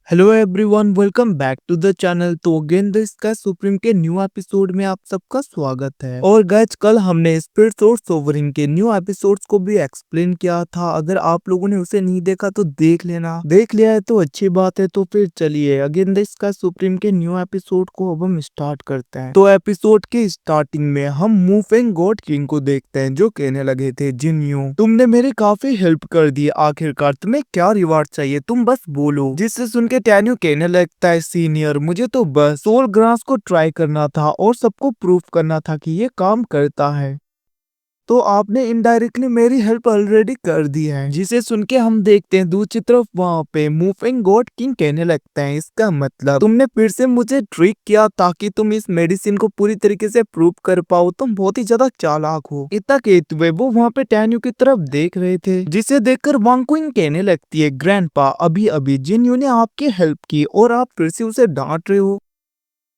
Hello everyone, welcome back to the channel. तो again the sky supreme के new episode में आप सबका स्वागत है। और गाइस, कल हमने स्पिरिट और सोवरिन के न्यू एपिसोड्स को भी एक्सप्लेन किया था। अगर आप लोगों ने उसे नहीं देखा तो देख लेना, देख लिया है तो अच्छी बात है। तो फिर चलिए अगेन द स्काई सुप्रीम के न्यू एपिसोड को अब हम स्टार्ट करते हैं। तो एपिसोड के स्टार्टिंग में हम मूफेंग गॉड किंग को देखते हैं, जो कहने लगे थे, जिन्यू तुमने मेरी काफी हेल्प कर दी, आखिरकार तुम्हें क्या रिवार्ड चाहिए, तुम बस बोलो। जिससे सुन के टैन्यू कहने लगता है, सीनियर मुझे तो बस सोल ग्रास को ट्राई करना था और सबको प्रूफ करना था कि ये काम करता है। तो आपने इनडायरेक्टली मेरी हेल्प ऑलरेडी कर दी है। जिसे सुन के हम देखते हैं दूसरी तरफ वहाँ पे मूविंग गॉड किंग कहने लगता है, इसका मतलब तुमने फिर से मुझे ट्रिक किया ताकि तुम इस मेडिसिन को पूरी तरीके से प्रूव कर पाओ। तुम बहुत ही ज्यादा चालाक हो। इतना कहते हुए वो वहाँ पे टैन्यू की तरफ देख रहे थे, जिसे देखकर वांग क्विन कहने लगती है, ग्रैंडपा अभी अभी जिन्यू ने आपकी हेल्प की और आप फिर से उसे डांट रहे हो।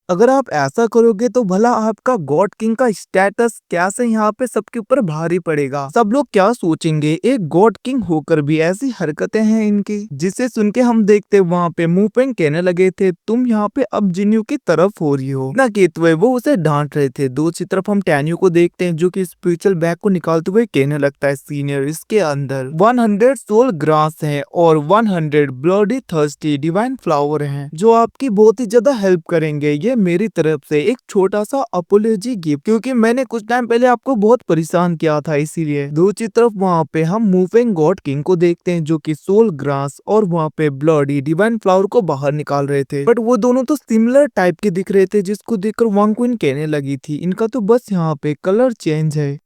अगर आप ऐसा करोगे तो भला आपका गॉड किंग का स्टेटस कैसे यहाँ पे सबके ऊपर भारी पड़ेगा। सब लोग क्या सोचेंगे, एक गॉड किंग होकर भी ऐसी हरकतें हैं इनकी। जिसे सुन के हम देखते वहाँ पे मूपेंग कहने लगे थे, तुम यहाँ पे अब जिन्यू की तरफ हो रही हो ना। केतवे वो उसे डांट रहे थे। दूसरी तरफ हम टैन्यू को देखते हैं, जो कि स्पिरिचुअल बैग को निकालते हुए कहने लगता है, सीनियर इसके अंदर 100 सोल ग्रास है और 100 ब्लडी थर्स्टी डिवाइन फ्लावर हैं, जो आपकी बहुत ही ज्यादा हेल्प करेंगे। ये मेरी तरफ से एक छोटा सा अपोलॉजी गिफ्ट, क्योंकि मैंने कुछ टाइम पहले आपको बहुत परेशान किया था, इसीलिए। दूसरी तरफ वहाँ पे हम मूविंग गॉड किंग को देखते हैं, जो कि सोल ग्रास और वहाँ पे ब्लडी डिवाइन फ्लावर को बाहर निकाल रहे थे। बट वो दोनों तो सिमिलर टाइप के दिख रहे थे, जिसको देखकर वांग क्विन कहने लगी थी, इनका तो बस यहाँ पे कलर चेंज है।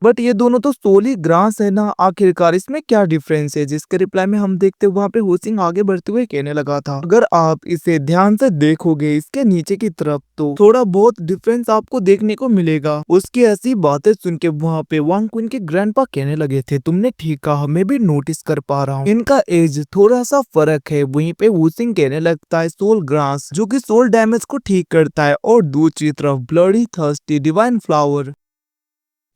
बट ये दोनों तो सोली ग्रास है ना, आखिरकार इसमें क्या डिफरेंस है। जिसके रिप्लाई में हम देखते वहाँ पे होसिंग आगे बढ़ते हुए कहने लगा था, अगर आप इसे ध्यान से देखोगे इसके नीचे की तरफ तो थोड़ा बहुत डिफरेंस आपको देखने को मिलेगा। उसकी ऐसी बातें सुन के वहाँ पे वांग क्विन के ग्रैंडपा कहने लगे थे, तुमने ठीक कहा, मैं भी नोटिस कर पा रहा हूँ इनका एज थोड़ा सा फर्क है। वहीं पे होसिंग कहने लगता है, सोल ग्रास जो कि सोल डैमेज को ठीक करता है, और दूसरी तरफ ब्लडी थर्स्टी डिवाइन फ्लावर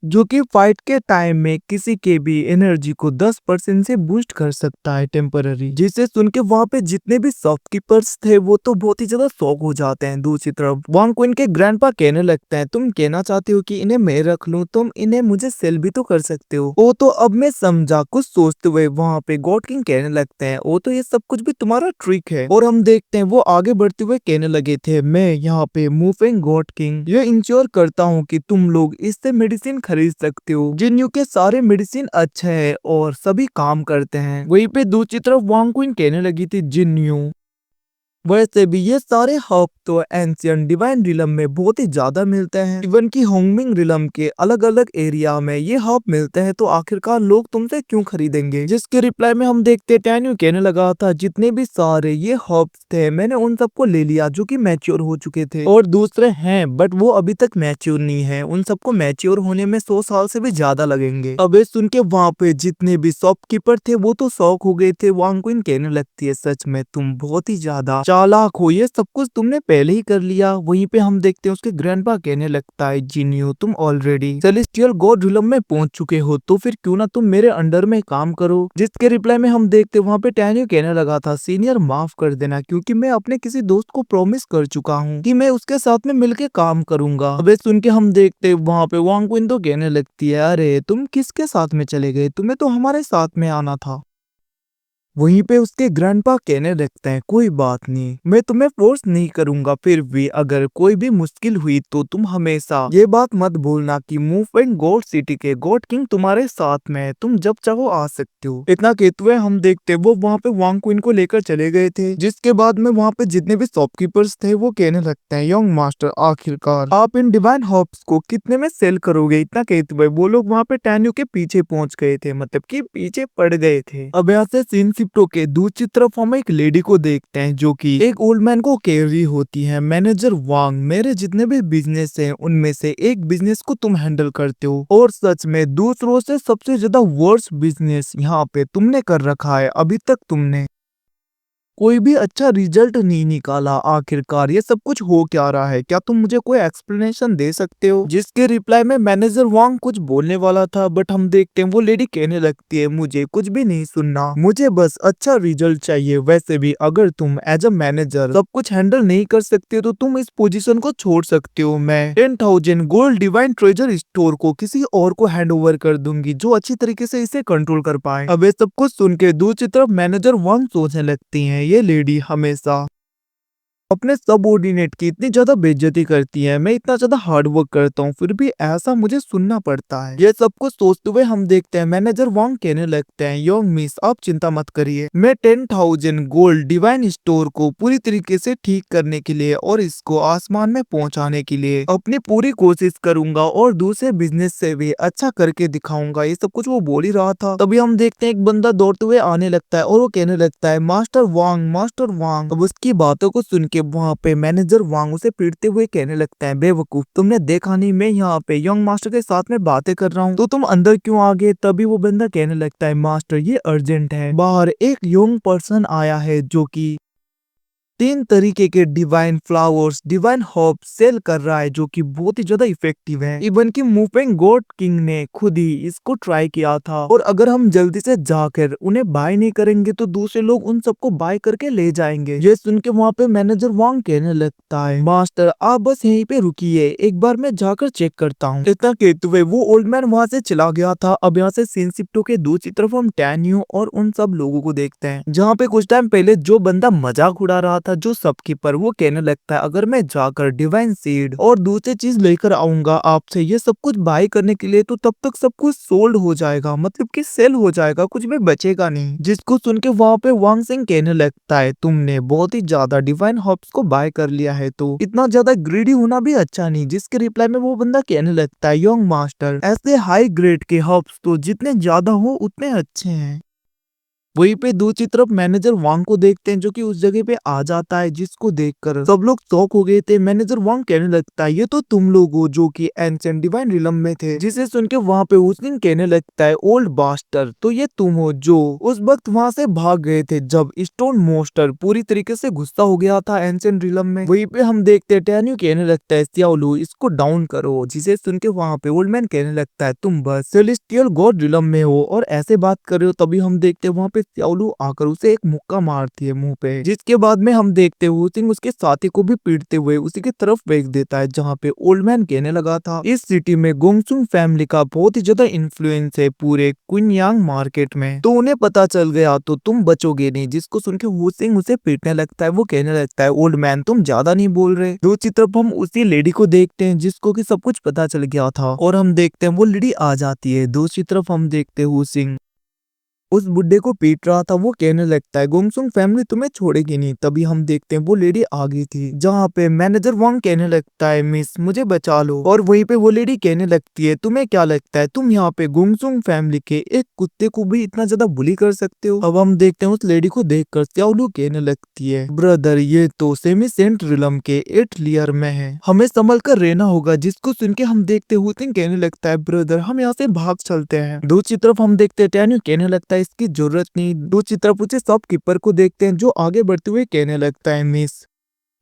जो कि फाइट के टाइम में किसी के भी एनर्जी को 10% से बूस्ट कर सकता है टेम्पररी। जिसे सुन के वहाँ पे जितने भी शॉपकीपर्स थे वो तो बहुत ही ज्यादा शॉक हो जाते हैं। दूसरी तरफ वांग क्विन के ग्रैंडपा कहने लगते हैं, तुम कहना चाहते हो कि इन्हें मैं रख लूं, तुम इन्हें मुझे सेल भी तो कर सकते हो। वो तो अब मैं समझा। कुछ सोचते हुए वहाँ पे गॉड किंग कहने लगते हैं, वो तो ये सब कुछ भी तुम्हारा ट्रिक है। और हम देखते हैं वो आगे बढ़ते हुए कहने लगे थे, मैं यहाँ पे मूविंग गॉड किंग ये इंश्योर करता हूँ कि तुम लोग इससे मेडिसिन खरीद सकते हो। जिन्यू के सारे मेडिसिन अच्छे हैं और सभी काम करते हैं। वहीं पे दूसरी तरफ वांग क्विन कहने लगी थी, जिन्यू वैसे भी ये सारे हब तो एंशियंट डिवाइन रिलम में बहुत ही ज्यादा मिलते हैं। इवन की होंगमिंग रिलम के अलग अलग एरिया में ये हब मिलते हैं, तो आखिरकार लोग तुमसे क्यों खरीदेंगे। जिसके रिप्लाई में हम देखते टैन्यू कहने लगा था, जितने भी सारे ये हब्स थे मैंने उन सबको ले लिया जो कि मैच्योर हो चुके थे, और दूसरे हैं बट वो अभी तक मैच्योर नहीं है। उन सबको मैच्योर होने में 100 साल से भी ज्यादा लगेंगे। अब ये सुन के वहाँ पे जितने भी शॉपकीपर थे वो तो शौक हो गए थे। वांग क्विन कहने लगती है, सच में तुम बहुत ही ज्यादा चालाक हो, ये सब कुछ तुमने पहले ही कर लिया। वहीं पे हम देखते हैं उसके ग्रैंडपा कहने लगता है, जिन्यू तुम ऑलरेडी सेलेस्टियल गॉड रिलम में पहुंच चुके हो, तो फिर क्यों ना तुम मेरे अंडर में काम करो। जिसके रिप्लाई में हम देखते वहाँ पे टैन्यू कहने लगा था, सीनियर माफ कर देना, क्योंकि मैं अपने किसी दोस्त को प्रॉमिस कर चुका हूँ कि मैं उसके साथ में मिलके काम करूंगा। अब सुन के हम देखते वहाँ पे वांग क्विन तो कहने लगती है, अरे तुम किसके साथ में चले गए, तुम्हें तो हमारे साथ में आना था। वहीं पे उसके ग्रैंडपा कहने लगते हैं, कोई बात नहीं, मैं तुम्हें फोर्स नहीं करूंगा, फिर भी अगर कोई भी मुश्किल हुई तो तुम हमेशा ये बात मत भूलना कि मूवमेंट गॉड सिटी के गॉड किंग तुम्हारे साथ में है, तुम जब चाहो आ सकते हो। इतना कहते हुए हम देखते वो वहाँ पे वांग क्विन को लेकर चले गए थे। जिसके बाद में वहाँ पे जितने भी शॉपकीपर्स थे वो कहने लगते हैं, यंग मास्टर आखिरकार आप इन डिवाइन हॉप्स को कितने में सेल करोगे। इतना कहते हुए वो लोग वहाँ पे टैन्यू के पीछे पहुंच गए थे, मतलब कि पीछे पड़ गए थे। अब यहाँ से सीन शिफ्ट के दूसरी तरफ हम एक लेडी को देखते हैं, जो कि एक ओल्ड मैन को कैरी होती है। मैनेजर वांग, मेरे जितने भी बिजनेस हैं उनमें से एक बिजनेस को तुम हैंडल करते हो, और सच में दूसरों से सबसे ज्यादा वर्स्ट बिजनेस यहाँ पे तुमने कर रखा है। अभी तक तुमने कोई भी अच्छा रिजल्ट नहीं निकाला। आखिरकार ये सब कुछ हो क्या रहा है? क्या तुम मुझे कोई एक्सप्लेनेशन दे सकते हो? जिसके रिप्लाई में मैनेजर वांग कुछ बोलने वाला था, बट हम देखते हैं वो लेडी कहने लगती है, मुझे कुछ भी नहीं सुनना, मुझे बस अच्छा रिजल्ट चाहिए। वैसे भी अगर तुम एज अ मैनेजर सब कुछ हैंडल नहीं कर सकते तो तुम इस पोजीशन को छोड़ सकते हो। मैं 10,000 गोल्ड डिवाइन ट्रेजर स्टोर को किसी और को हैंड ओवर कर दूंगी जो अच्छी तरीके से इसे कंट्रोल कर पाए। अब ये सब कुछ सुन के दूसरी तरफ मैनेजर वांग सोचने लगती हैं, ये लेडी हमेशा अपने सबऑर्डिनेट की इतनी ज्यादा बेइज्जती करती है। मैं इतना ज्यादा हार्ड वर्क करता हूँ फिर भी ऐसा मुझे सुनना पड़ता है। ये सब कुछ सोचते हुए हम देखते हैं मैनेजर वांग कहने लगते हैं, योंग मिस आप चिंता मत करिए, मैं 10,000 गोल्ड डिवाइन स्टोर को पूरी तरीके से ठीक करने के लिए और इसको आसमान में पहुंचाने के लिए अपनी पूरी कोशिश करूंगा और दूसरे बिजनेस से भी अच्छा करके दिखाऊंगा। ये सब कुछ वो बोल ही रहा था, तभी हम देखते हैं एक बंदा दौड़ते हुए आने लगता है और वो कहने लगता है, मास्टर वांग मास्टर वांग। अब उसकी बातों को सुन के वहाँ पे मैनेजर वांग उसे पीटते हुए कहने लगता है, बेवकूफ तुमने देखा नहीं मैं यहाँ पे यंग मास्टर के साथ में बातें कर रहा हूँ तो तुम अंदर क्यों आ गए? तभी वो बंदा कहने लगता है, मास्टर ये अर्जेंट है, बाहर एक यंग पर्सन आया है जो कि 3 तरीके के divine flowers divine herb sell कर रहा है जो कि बहुत ही ज्यादा इफेक्टिव है। इवन की मूविंग गॉड किंग ने खुद ही इसको ट्राई किया था और अगर हम जल्दी से जाकर उन्हें बाय नहीं करेंगे तो दूसरे लोग उन सबको बाय करके ले जाएंगे। ये सुन के वहाँ पे मैनेजर वांग कहने लगता है, मास्टर आप बस यहीं पे रुकिए, एक बार मैं जाकर चेक करता हूँ। इतना कहते हुए वो ओल्ड मैन वहाँ से चला गया था। अब यहाँ से सीन शिफ्ट होके दूसरी तरफ हम टैन्यू और उन सब लोगों को देखते हैं जहाँ पे कुछ टाइम पहले जो बंदा मजाक उड़ा रहा था जो शॉपकीपर, वो कहने लगता है, अगर मैं जाकर डिवाइन सीड और दूसरी चीज लेकर आऊंगा आपसे ये सब कुछ बाय करने के लिए तो तब तक सब कुछ सोल्ड हो जाएगा, मतलब कि सेल हो जाएगा, कुछ भी बचेगा नहीं। जिसको सुन के वहाँ पे वांग सिंह कहने लगता है, तुमने बहुत ही ज्यादा डिवाइन हर्ब्स को बाय कर लिया है तो इतना ज्यादा ग्रीडी होना भी अच्छा नहीं। जिसके रिप्लाई में वो बंदा कहने लगता है, यंग मास्टर ऐसे हाई ग्रेड के हर्ब्स तो जितने ज्यादा हो उतने अच्छे हैं। वहीं पे दूसरी तरफ मैनेजर वांग को देखते हैं जो कि उस जगह पे आ जाता है, जिसको देखकर सब लोग शॉक हो गए थे। मैनेजर वांग कहने लगता है, ये तो तुम लोग हो जो कि एंशिएंट डिवाइन रिलम में थे। जिसे सुन के वहाँ पे उस कहने लगता है, ओल्ड बास्टर तो ये तुम हो जो उस वक्त वहाँ से भाग गए थे जब स्टोन मोस्टर पूरी तरीके से गुस्सा हो गया था एंशिएंट रिलम में। वहीं पे हम देखते हैं टैन्यू कहने लगता है, सियाओलू इसको डाउन करो। जिसे सुन के वहाँ पे ओल्ड मैन कहने लगता है, तुम बस सेलेस्टियल गॉड रिलम में हो और ऐसे बात कर रहे हो। तभी हम देखते हैं वहाँ पे सियाओलू आकर उसे एक मुक्का मारती है मुंह पे, जिसके बाद में हम देखते हैं वुसिंग उसके साथी को भी पीटते हुए उसी की तरफ फेंक देता है जहाँ पे ओल्ड मैन कहने लगा था, इस सिटी में गोंगसुंग फैमिली का बहुत ही ज्यादा इन्फ्लुएंस है पूरे क्विनयांग मार्केट में, तो उन्हें पता चल गया तो तुम बचोगे नहीं। जिसको सुन के वुसिंग उसे पीटने लगता है। वो कहने लगता है, ओल्ड मैन तुम ज्यादा नहीं बोल रहे। दूसरी तरफ हम उसी लेडी को देखते हैं जिसको कि सब कुछ पता चल गया था और हम देखते हैं वो लेडी आ जाती है। दूसरी तरफ हम देखते हैं वुसिंग उस बुड्ढे को पीट रहा था। वो कहने लगता है, गोंगसुंग फैमिली तुम्हें छोड़ेगी नहीं। तभी हम देखते हैं वो लेडी आ गई थी जहाँ पे मैनेजर वांग कहने लगता है, मिस मुझे बचा लो। और वहीं पे वो लेडी कहने लगती है, तुम्हें क्या लगता है तुम यहाँ पे गोंगसुंग फैमिली के एक कुत्ते को भी इतना ज्यादा बुली कर सकते हो? अब हम देखते हैं उस लेडी को देखकर सियाओलू कहने लगती है, ब्रदर ये तो सेमी सेंट रिलम के 8th लेयर में है, हमें संभल कर रहना होगा। जिसको सुन के हम देखते हुए कहने लगता है, ब्रदर हम यहाँ से भाग चलते हैं। दूसरी तरफ हम देखते हैं टैन्यू कहने लगता है, इसकी जरूरत नहीं। दूसरी तरफ उसे शॉपकीपर को देखते हैं जो आगे बढ़ते हुए कहने लगता है, मिस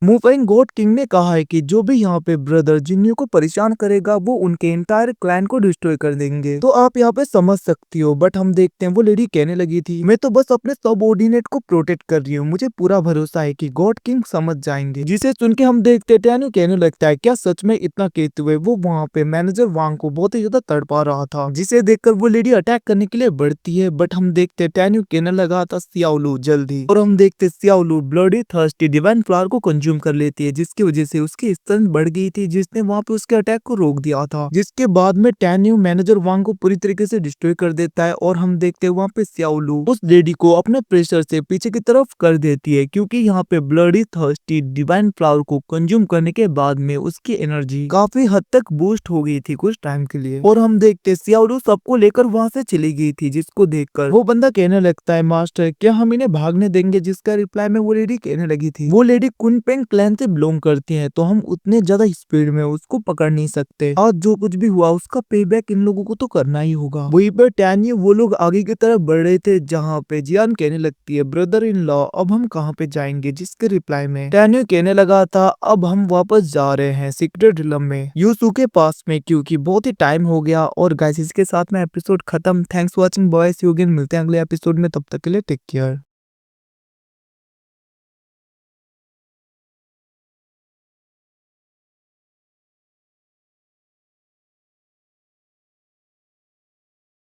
मूविंग गॉड किंग ने कहा है कि जो भी यहाँ पे ब्रदर जिन्नियों को परेशान करेगा वो उनके एंटायर क्लैन को डिस्ट्रॉय कर देंगे। तो आप यहाँ पे समझ सकती हो। बट हम देखते हैं वो लेडी कहने लगी थी, मैं तो बस अपने सबऑर्डिनेट को प्रोटेक्ट कर रही हूँ, मुझे पूरा भरोसा है कि गॉड किंग समझ जाएंगे। जिसे सुन के हम देखते हैं टैन्यू कहने लगता है, क्या सच में? इतना कहते हुए वो वहाँ पे मैनेजर वांग को बहुत ही ज्यादा तड़पा रहा था, जिसे देखकर वो लेडी अटैक करने के लिए बढ़ती है। बट हम देखते हैं टैन्यू कहने लगा था, सियाओलू जल्दी। और हम देखते सियाओलू ब्लडी थर्स्टी डिवाइन फ्लावर को कंज्यूम कर लेती है, जिसकी वजह से उसकी स्ट्रेंथ बढ़ गई थी, जिसने वहां पे उसके अटैक को रोक दिया था। जिसके बाद में टैन्यू मैनेजर वांग को पूरी तरीके से डिस्ट्रॉय कर देता है और हम देखते हैं वहां पे सियाओलू उस लेडी को अपने प्रेशर से पीछे की तरफ कर देती है, क्योंकि यहाँ पे ब्लडी थर्स्टी डिवाइन फ्लावर को कंज्यूम करने के बाद में उसकी एनर्जी काफी हद तक बूस्ट हो गई थी कुछ टाइम के लिए। और हम देखते सियाओलू सबको लेकर वहां से चली गई थी, जिसको देखकर वो बंदा कहने लगता है, मास्टर क्या हम इन्हें भागने देंगे? जिसका रिप्लाई में वो लेडी कहने लगी थी, वो लेडी कुनपेंग यूगेन क्लैन से बिलोंग करती हैं, तो हम उतने ज्यादा स्पीड में उसको पकड़ नहीं सकते। आज जो कुछ भी हुआ उसका पे बैक इन लोगों को तो करना ही होगा। वहीं पर टैन्यू वो लोग आगे की तरफ बढ़ रहे थे, जहाँ पे जियान कहने लगती है, ब्रदर इन लॉ अब हम कहाँ पे जाएंगे, जिसके रिप्लाई में टैन्यू कहने लगा था, अब हम वापस जा रहे हैं सीक्रेट रिलम में, यूसु के पास में, क्योंकि बहुत ही टाइम हो गया। और गाइस इसके साथ में एपिसोड खत्म। Thanks for watching boys, Eugene मिलते हैं अगले एपिसोड में, तब तक के लिए टेक केयर।